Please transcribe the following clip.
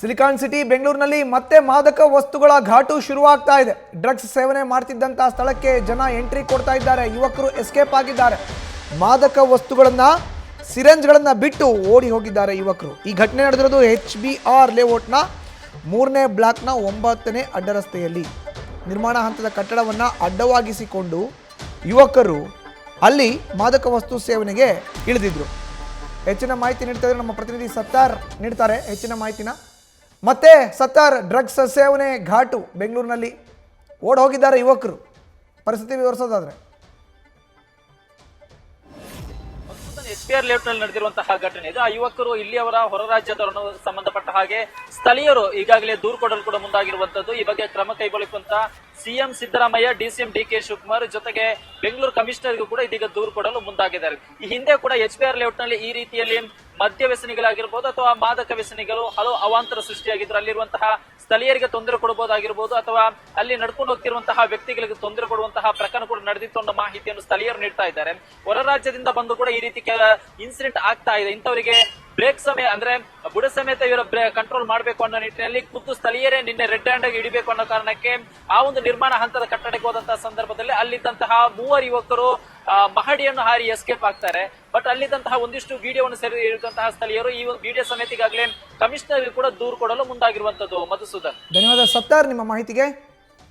Silicon city ಬೆಂಗಳೂರಿನಲ್ಲಿ ಮತ್ತೆ ಮಾದಕ ವಸ್ತುಗಳ ಘಾಟು ಶುರುವಾಗ್ತಾ ಇದೆ. ಡ್ರಗ್ಸ್ ಸೇವನೆ ಮಾಡ್ತಿದ್ದಂತಹ ಸ್ಥಳಕ್ಕೆ ಜನ ಎಂಟ್ರಿ ಕೊಡ್ತಾ ಇದ್ದಾರೆ. ಯುವಕರು ಎಸ್ಕೇಪ್ ಆಗಿದ್ದಾರೆ. ಮಾದಕ ವಸ್ತುಗಳನ್ನ ಸಿರೆಂಜ್ಗಳನ್ನ ಬಿಟ್ಟು ಓಡಿ ಹೋಗಿದ್ದಾರೆ ಯುವಕರು. ಈ ಘಟನೆ ನಡೆದಿರೋದು HBR ಲೇಔಟ್ನ 3ನೇ ಬ್ಲಾಕ್ನ 9ನೇ ಅಡ್ಡರಸ್ತೆಯಲ್ಲಿ. ನಿರ್ಮಾಣ ಹಂತದ ಕಟ್ಟಡವನ್ನು ಅಡ್ಡವಾಗಿಸಿಕೊಂಡು ಯುವಕರು ಅಲ್ಲಿ ಮಾದಕ ವಸ್ತು ಸೇವನೆಗೆ ಇಳಿದಿದ್ರು. ಹೆಚ್ಚಿನ ಮಾಹಿತಿ ನೀಡ್ತಾ ಇದ್ದಾರೆ ನಮ್ಮ ಪ್ರತಿನಿಧಿ ಸತ್ತಾರ್ ನೀಡ್ತಾರೆ ಹೆಚ್ಚಿನ ಮಾಹಿತಿನ. ಮತ್ತೆ ಸತ್ತಾರ್, ಡ್ರಗ್ಸ್ ಸೇವನೆ ಘಾಟು ಬೆಂಗಳೂರಿನಲ್ಲಿ ಓಡ್ ಹೋಗಿದ್ದಾರೆ ಯುವಕರು, ಪರಿಸ್ಥಿತಿ ವಿವರಿಸೋದಾದ್ರೆ. HBR ಲೇಔಟ್ನಲ್ಲಿ ನಡೆದಿರುವಂತಹ ಘಟನೆ ಇದು. ಆ ಯುವಕರು ಇಲ್ಲಿಯವರ ಹೊರ ರಾಜ್ಯದವರನ್ನು ಸಂಬಂಧಪಟ್ಟ ಹಾಗೆ ಸ್ಥಳೀಯರು ಈಗಾಗಲೇ ದೂರು ಕೊಡಲು ಕೂಡ ಮುಂದಾಗಿರುವಂತದ್ದು. ಈ ಬಗ್ಗೆ ಕ್ರಮ ಕೈಗೊಳ್ಳುವಂತ CM Siddaramaiah, DCM DK Shivakumar ಜೊತೆಗೆ ಬೆಂಗಳೂರು ಕಮಿಷನರ್ಗೂ ಕೂಡ ಇದೀಗ ದೂರು ಕೊಡಲು ಮುಂದಾಗಿದ್ದಾರೆ. ಈ ಹಿಂದೆ ಕೂಡ HBR ಲೇಔಟ್ನಲ್ಲಿ ಈ ರೀತಿಯಲ್ಲಿ ಮದ್ಯ ವ್ಯಸನಿಗಳಾಗಿರ್ಬೋದು ಅಥವಾ ಮಾದಕ ವ್ಯಸನಿಗಳು ಹಲವು ಅವಾಂತರ ಸೃಷ್ಟಿಯಾಗಿದ್ರು. ಅಲ್ಲಿರುವಂತಹ ಸ್ಥಳೀಯರಿಗೆ ತೊಂದರೆ ಕೊಡಬಹುದಾಗಿರ್ಬೋದು ಅಥವಾ ಅಲ್ಲಿ ನಡ್ಕೊಂಡು ಹೋಗ್ತಿರುವಂತಹ ವ್ಯಕ್ತಿಗಳಿಗೆ ತೊಂದರೆ ಕೊಡುವಂತಹ ಪ್ರಕರಣ ಕೂಡ ನಡೆದಿತ್ತು ಅನ್ನೋ ಮಾಹಿತಿಯನ್ನು ಸ್ಥಳೀಯರು ನೀಡ್ತಾ ಇದ್ದಾರೆ. ಹೊರ ರಾಜ್ಯದಿಂದ ಬಂದು ಕೂಡ ಈ ರೀತಿ ಇನ್ಸಿಡೆಂಟ್ ಆಗ್ತಾ ಇದೆ. ಇಂಥವರಿಗೆ ಬ್ರೇಕ್ ಸಮಯ ಅಂದ್ರೆ ಬುಡ ಸಮೇತ ಇವರ ಕಂಟ್ರೋಲ್ ಮಾಡಬೇಕು ಅನ್ನೋ ನಿಟ್ಟಿನಲ್ಲಿ ಖುದ್ದು ಸ್ಥಳೀಯರೇ ನಿನ್ನೆ ರೆಡ್ ಹ್ಯಾಂಡ್ ಆಗಿ ಹಿಡಿಬೇಕು ಅನ್ನೋ ಕಾರಣಕ್ಕೆ ಆ ಒಂದು ನಿರ್ಮಾಣ ಹಂತದ ಕಟ್ಟಡಕ್ಕೆ ಹೋದಂತಹ ಸಂದರ್ಭದಲ್ಲಿ ಅಲ್ಲಿದ್ದಂತಹ 3 ಯುವಕರು ಮಹಡಿಯನ್ನು ಹಾರಿ ಎಸ್ಕೇಪ್ ಆಗ್ತಾರೆ. ಬಟ್ ಅಲ್ಲಿದ್ದಂತಹ ಒಂದಿಷ್ಟು ವಿಡಿಯೋವನ್ನು ಸೆರೆ ಹಿಡಿದಂತಹ ಸ್ಥಳೀಯರು ಈ ವಿಡಿಯೋ ಸಮೇತ ಈಗಾಗಲೇ ಕಮಿಷನರ್ ಕೂಡ ದೂರು ಕೊಡಲು ಮುಂದಾಗಿರುವಂತದ್ದು. ಮಧುಸೂದನ್, ಧನ್ಯವಾದ ಸತ್ತಾರ್ ನಿಮ್ಮ ಮಾಹಿತಿಗೆ.